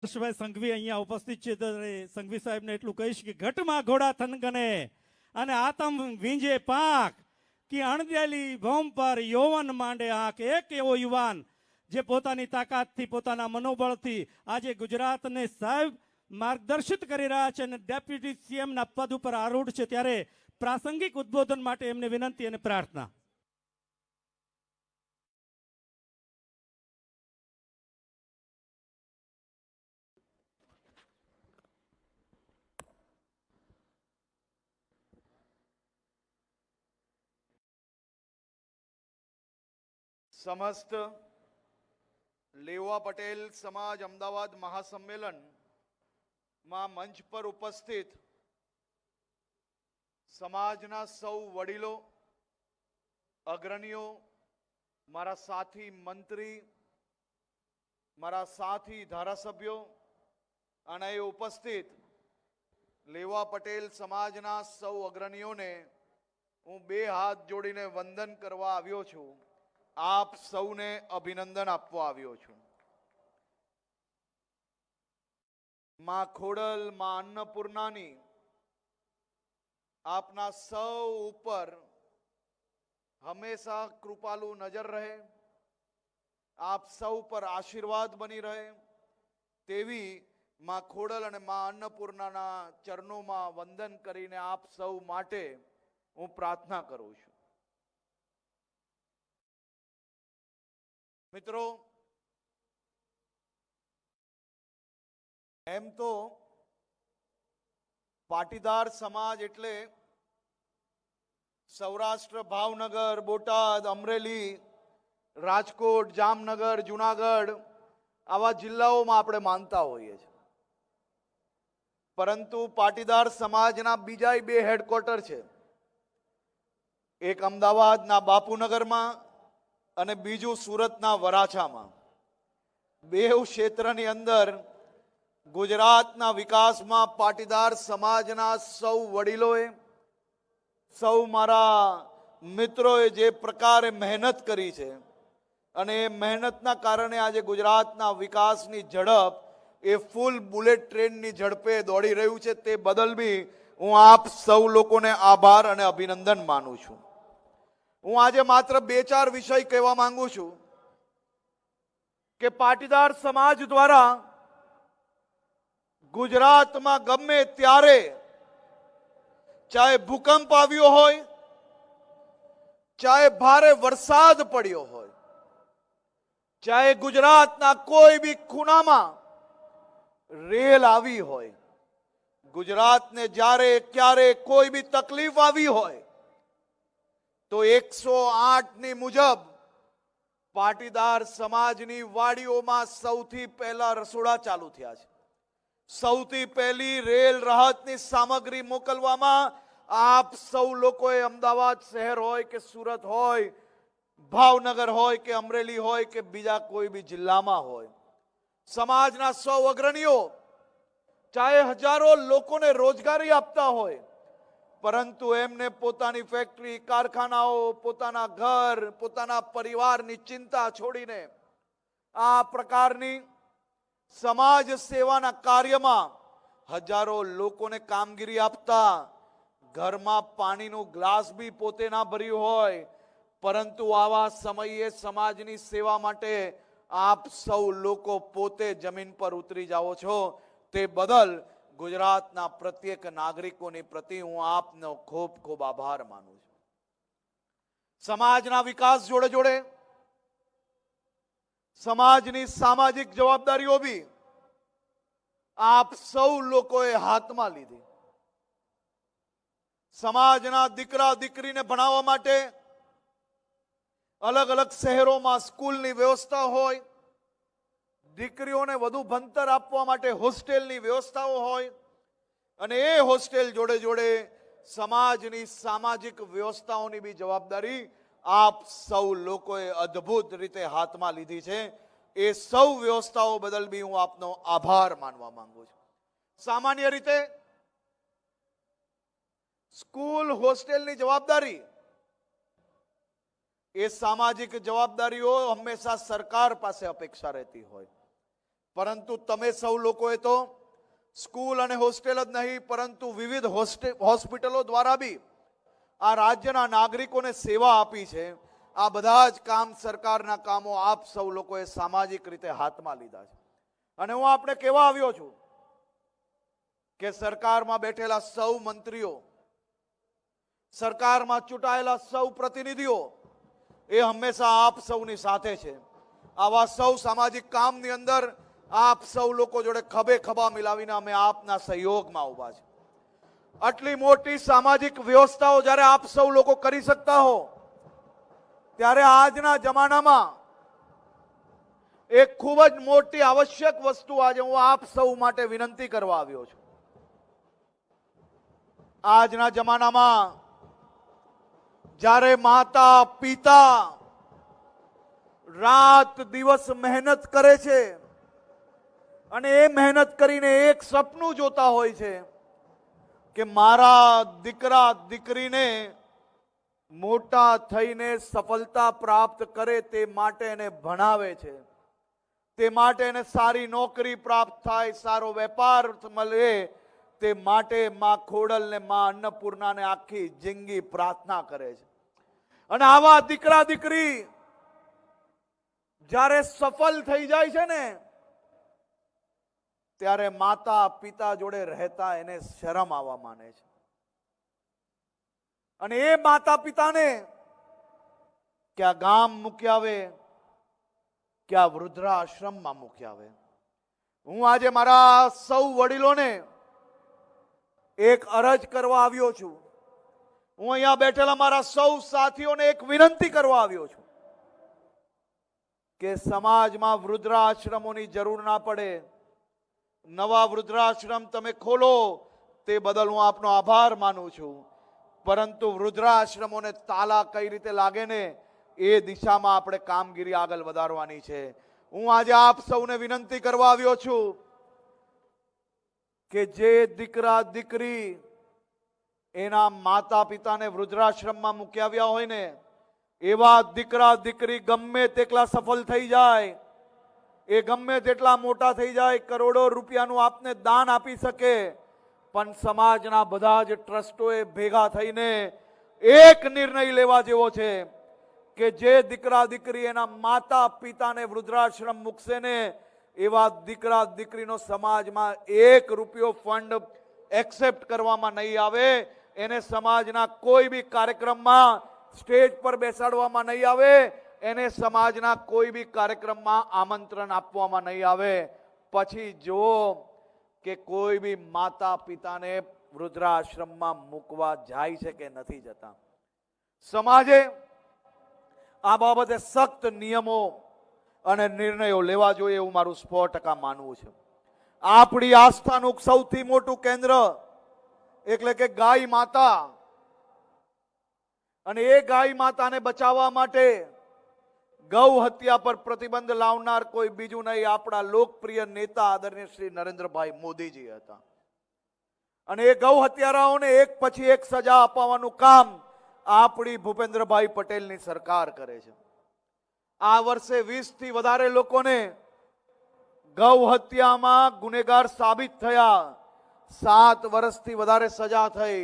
હર્ષભાઈ સંઘવી અહીંયા ઉપસ્થિત છે ત્યારે સંઘવી સાહેબને એટલું કહીશ કે ઘટમાં ઘોડા થનગને અને આતમ વીંજે પાંખ કે અણદેલી ભોમ પર યૌવન માંડે આંખ. એક એવો યુવાન જે પોતાની તાકાતથી પોતાના મનોબળથી આજે ગુજરાતને સાહેબ માર્ગદર્શિત કરી રહ્યા છે અને ડેપ્યુટી સીએમના પદ ઉપર આરૂઢ છે, ત્યારે પ્રાસંગિક ઉદ્બોધન માટે એમને વિનંતી અને પ્રાર્થના. સમસ્ત લેવા પટેલ સમાજ અમદાવાદ મહાસંમેલન માં મંચ પર ઉપસ્થિત સમાજના સૌ વડીલો, અગ્રણીઓ, મારા સાથી મંત્રી, મારા સાથી ધારાસભ્યો અને ઉપસ્થિત લેવા પટેલ સમાજના સૌ અગ્રણીઓને હું બે હાથ જોડીને વંદન કરવા આવ્યો છું. આપ સૌને અભિનંદન આપવા આવ્યો છું. માં ખોડલ, માં અન્નપૂર્ણાની આપના સૌ ઉપર હંમેશા કૃપાલુ નજર રહે, આપ સૌ પર આશીર્વાદ બની રહે તેવી માં ખોડલ અને માં અન્નપૂર્ણાના ચરણોમાં વંદન કરીને આપ સૌ માટે હું પ્રાર્થના કરું છું. મિત્રો, એમ તો પાટીદાર સમાજ એટલે સૌરાષ્ટ્ર, ભાવનગર, બોટાદ, અમરેલી, રાજકોટ, જામનગર, જુનાગઢ આવા જિલ્લાઓમાં આપણે માનતા હોઈએ છીએ. પરંતુ પાટીદાર સમાજના બીજા બે હેડક્વાર્ટર છે, એક અમદાવાદના બાપુનગરમાં અને બીજું સુરતના વરાછામાં. બેઉ ક્ષેત્રની અંદર ગુજરાતના વિકાસમાં પાટીદાર સમાજના સૌ વડીલોએ, સૌ મારા મિત્રોએ જે પ્રકારે મહેનત કરી છે અને એ મહેનતના કારણે આજે ગુજરાતના વિકાસની ઝડપ એ ફૂલ બુલેટ ટ્રેનની ઝડપે દોડી રહ્યું છે. તે બદલ બી હું આપ સૌ લોકોને આભાર અને અભિનંદન માનું છું. હું આજે માત્ર બે ચાર વિષય કહેવા માંગુ છું કે પાટીદાર સમાજ દ્વારા ગુજરાતમાં ગમે ત્યારે, ચાહે ભૂકંપ આવ્યો હોય, ચાહે ભારે વરસાદ પડ્યો હોય, ચાહે ગુજરાતના કોઈ બી ખૂણામાં રેલ આવી હોય, ગુજરાતને જ્યારે ક્યારે કોઈ બી તકલીફ આવી હોય તો 108 ની મુજબ પાટીદાર સમાજની વાડીઓમાં સૌથી પહેલા રસોડા ચાલુ થયા છે. સૌથી પહેલી રેલ રાહતની સામગ્રી મોકલવામાં આપ સૌ લોકોએ અમદાવાદ શહેર હોય કે સુરત હોય, ભાવનગર હોય કે અમરેલી હોય કે બીજા કોઈ બી જિલ્લામાં હોય, સમાજના સૌ અગ્રણીઓ ચાહે હજારો લોકોને રોજગારી આપતા હોય, પરંતુ એમને પોતાની ફેક્ટરી, કારખાનાઓ, પોતાના ઘર, પોતાના પરિવારની ચિંતા છોડીને આ પ્રકારની સમાજ સેવાના કાર્યમાં હજારો લોકોને કામગીરી આપતા, ઘરમાં પાણીનો ગ્લાસ બી પોતે ના ભર્યું હોય, પરંતુ આવા સમયે સમાજની સેવા માટે આપ સૌ લોકો પોતે જમીન પર ઉતરી જાઓ છો. તે બદલ ગુજરાતના પ્રત્યેક નાગરિકોની પ્રતિ હું આપનો ખૂબ ખૂબ આભાર માનું છું. સમાજના વિકાસ જોડે જોડે સમાજની સામાજિક જવાબદારીઓ બી આપ સૌ લોકોએ હાથમાં લીધી. સમાજના દીકરા દીકરીને ભણાવવા માટે અલગ અલગ શહેરોમાં સ્કૂલની વ્યવસ્થા હોય, દીકરીઓને વધુ ભણતર આપવા માટે હોસ્ટેલની વ્યવસ્થાઓ હોય, અને એ હોસ્ટેલ જોડે જોડે સમાજની સામાજિક વ્યવસ્થાઓની બી જવાબદારી આપ સૌ લોકોએ અદ્ભુત રીતે હાથમાં લીધી છે. એ સૌ વ્યવસ્થાઓ બદલ બી હું આપનો આભાર માનવા માંગુ છું. સામાન્ય રીતે સ્કૂલ, હોસ્ટેલની જવાબદારી એ સામાજિક જવાબદારીઓ હંમેશા સરકાર પાસે અપેક્ષા રહેતી હોય, પરંતુ તમે સૌ લોકોએ તો સ્કૂલ અને હોસ્ટેલ જ નહીં પરંતુ વિવિધ હોસ્પિટલો દ્વારા બી આ રાજ્યના નાગરિકોને સેવા આપી છે. આ બધા જ કામ, સરકારના કામો આપ સૌ લોકોએ સામાજિક રીતે હાથમાં લીધા છે. અને હું આપને કહેવા આવ્યો છું કે સરકારમાં બેઠેલા સૌ મંત્રીઓ, સરકારમાં ચૂંટાયેલા સૌ પ્રતિનિધિઓ એ હંમેશા આપ સૌની સાથે છે. આવા સૌ સામાજિક કામની અંદર આપ સૌ લોકો જોડે ખભે ખભા મિલાવીને અમે આપના સહયોગમાં ઉભા છે. આટલી મોટી સામાજિક વ્યવસ્થાઓ જ્યારે આપ સૌ લોકો કરી શકતા હો, ત્યારે આજના જમાનામાં એક ખૂબ જ મોટી આવશ્યક વસ્તુ આજે હું આપ સૌ માટે વિનંતી કરવા આવ્યો છું. આજના જમાનામાં જ્યારે માતા પિતા રાત દિવસ મહેનત કરે છે અને એ મહેનત કરીને એક સપનું જોતા હોય છે કે મારા દીકરા દીકરીને મોટા થઈને સફળતા પ્રાપ્ત કરે, તે માટે એને ભણાવે છે, તે માટે એને સારી નોકરી પ્રાપ્ત થાય, સારો વેપાર મળે, તે માટે માં ખોડલ ને માં અન્નપૂર્ણાને આખી જિંદગી પ્રાર્થના કરે છે. અને આવા દીકરા દીકરી જ્યારે સફળ થઈ જાય છે ને, ત્યારે માતા પિતા જોડે રહેતા એને શરમ આવવા માંડે છે. અને એ માતા પિતાને ક્યાં ગામ મૂકી આવે, ક્યાં વૃદ્ધાશ્રમમાં મૂકી આવે. હું આજે મારા સૌ વડીલોને એક અરજ કરવા આવ્યો છું. હું અહીંયા બેઠેલા મારા સૌ સાથીઓને એક વિનંતી કરવા આવ્યો છું કે સમાજમાં વૃદ્ધાશ્રમોની જરૂર ના પડે. નવા વૃદ્ધાશ્રમ તમે ખોલો તે બદલ હું આપનો આભાર માનું છું, પરંતુ વૃદ્ધાશ્રમોને તાલા કઈ રીતે લાગે ને એ દિશામાં આપણે કામગીરી આગળ વધારવાની છે. હું આજે આપ સૌને વિનંતી કરવા આવ્યો છું કે જે દીકરા દીકરી એના માતા પિતાને વૃદ્ધાશ્રમમાં મૂકી આવ્યા હોય ને, એવા દીકરા દીકરી ગમે તેટલા સફળ થઈ જાય, એ ગમે તેટલા મોટા થઈ જાય, કરોડો રૂપિયાનું આપને દાન આપી શકે, પણ સમાજના બધા જ ટ્રસ્ટોએ ભેગા થઈને એક નિર્ણય લેવા જેવો છે કે જે દીકરા દીકરી એના માતા પિતાને વૃદ્ધાશ્રમ મૂકશે ને, એવા દીકરા દીકરીનો સમાજમાં ₹1 ફંડ એક્સેપ્ટ કરવામાં નહીં આવે, એને સમાજના કોઈ બી કાર્યક્રમમાં સ્ટેજ પર બેસાડવામાં નહીં આવે, એને સમાજના કોઈ બી કાર્યક્રમમાં આમંત્રણ આપવામાં નહીં આવે. પછી જો કે કોઈ બી માતા પિતાને વૃદ્ધાશ્રમમાં મૂકવા જાય છે કે નથી જતા. સમાજે આ બાબતે સખ્ત નિયમો અને નિર્ણયો લેવા જોઈએ એવું મારું 100% માનવું છે. આપણી આસ્થાનું સૌથી મોટું કેન્દ્ર એટલે કે ગાય માતા, અને એ ગાય માતાને બચાવવા માટે ગૌ હત્યા પર પ્રતિબંધ લાવનાર કોઈ બીજું નહીં, આપણા લોકપ્રિય નેતા આદરણીય શ્રી નરેન્દ્રભાઈ મોદીજી હતા. અને એ ગૌ હત્યારાઓને એક પછી એક સજા અપાવવાનું કામ આપણી ભૂપેન્દ્રભાઈ પટેલની સરકાર કરે છે. આ વર્ષે 20 થી વધારે લોકોને ગૌ હત્યામાં ગુનેગાર સાબિત થયા, 7 વર્ષથી વધારે સજા થઈ.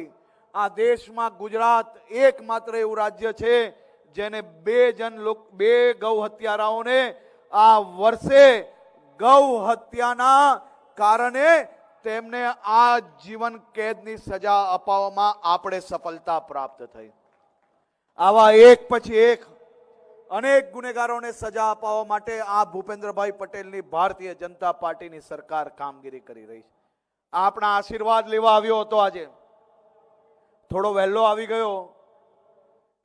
આ દેશમાં ગુજરાત એકમાત્ર એવું રાજ્ય છે જેને 2 ગૌ હત્યારાઓને આ વર્ષે ગૌ હત્યાના કારણે તેમને આજીવન કેદની સજા અપાવવામાં આપણે સફળતા પ્રાપ્ત થઈ. આવા એક પછી એક અનેક ગુનેગારોને સજા અપાવવા માટે આ ભૂપેન્દ્રભાઈ પટેલની ભારતીય જનતા પાર્ટીની સરકાર કામગીરી કરી રહી છે. આપણા આશીર્વાદ લેવા આવ્યો હતો, આજે થોડો વહેલો આવી ગયો,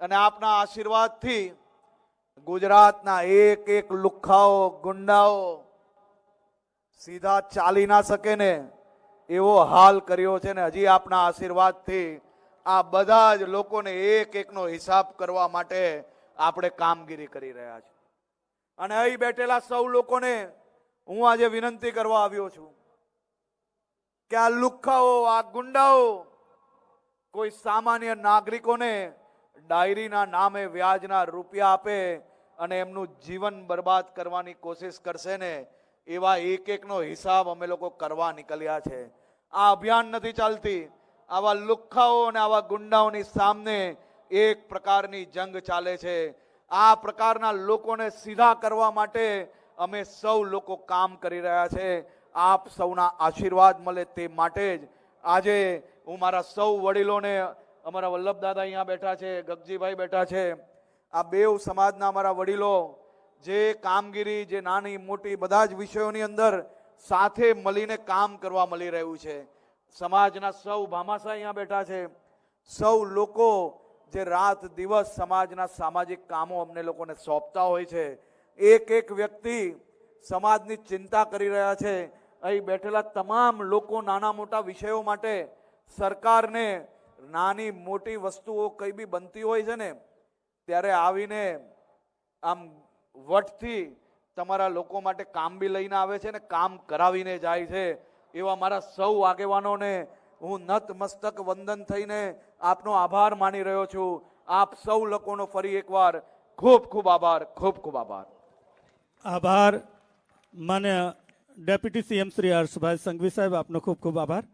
અને આપના આશીર્વાદથી ગુજરાતના એક એક લુખ્ખાઓ ગુંડાઓ સીધા ચાલી ના શકે ને એવો હાલ કર્યો છે ને હજી આપના આશીર્વાદથી આ બધા જ લોકોને એક એકનો હિસાબ કરવા માટે આપણે કામગીરી કરી રહ્યા છીએ. અને અહીં બેઠેલા સૌ લોકોને હું આજે વિનંતી કરવા આવ્યો છું કે આ લુખ્ખાઓ, આ ગુંડાઓ કોઈ સામાન્ય નાગરિકોને ડાયરીના નામે વ્યાજના રૂપિયા આપે અને એમનું જીવન બરબાદ કરવાની કોશિશ કરશે ને, એવા એક એકનો હિસાબ અમે લોકો કરવા નીકળ્યા છે. આ અભિયાન નથી ચાલતી, આવા લુખ્ખાઓ અને આવા ગુંડાઓની સામે એક પ્રકારની જંગ ચાલે છે. આ પ્રકારના લોકોને સીધા કરવા માટે અમે સૌ લોકો કામ કરી રહ્યા છે. આપ સૌના આશીર્વાદ મળે તે માટે જ આજે હું મારા સૌ વડીલોને, અમારા વલ્લભદાદા અહીંયા બેઠા છે, ગગજીભાઈ બેઠા છે, આ બેવ સમાજના અમારા વડીલો જે કામગીરી, જે નાની મોટી બધા જ વિષયોની અંદર સાથે મળીને કામ કરવા મળી રહ્યું છે. સમાજના સૌ ભામાસા અહીંયા બેઠા છે, સૌ લોકો જે રાત દિવસ સમાજના સામાજિક કામો અમને લોકોને સોંપતા હોય છે. એક એક વ્યક્તિ સમાજની ચિંતા કરી રહ્યા છે. અહીં બેઠેલા તમામ લોકો નાના મોટા વિષયો માટે સરકારને નાની મોટી વસ્તુઓ કઈ બી બનતી હોય છે ને ત્યારે આવીને આમ વટથી તમારા લોકો માટે કામ બી લઈને આવે છે ને કામ કરાવીને જાય છે. એવા મારા સૌ આગેવાનોને હું નતમસ્તક વંદન થઈને આપનો આભાર માની રહ્યો છું. આપ સૌ લોકોનો ફરી એકવાર ખૂબ ખૂબ આભાર, ખૂબ ખૂબ આભાર. આભાર. માન્ય ડેપ્યુટી સીએમ શ્રી હર્ષભાઈ સંઘવી સાહેબ, આપનો ખૂબ ખૂબ આભાર.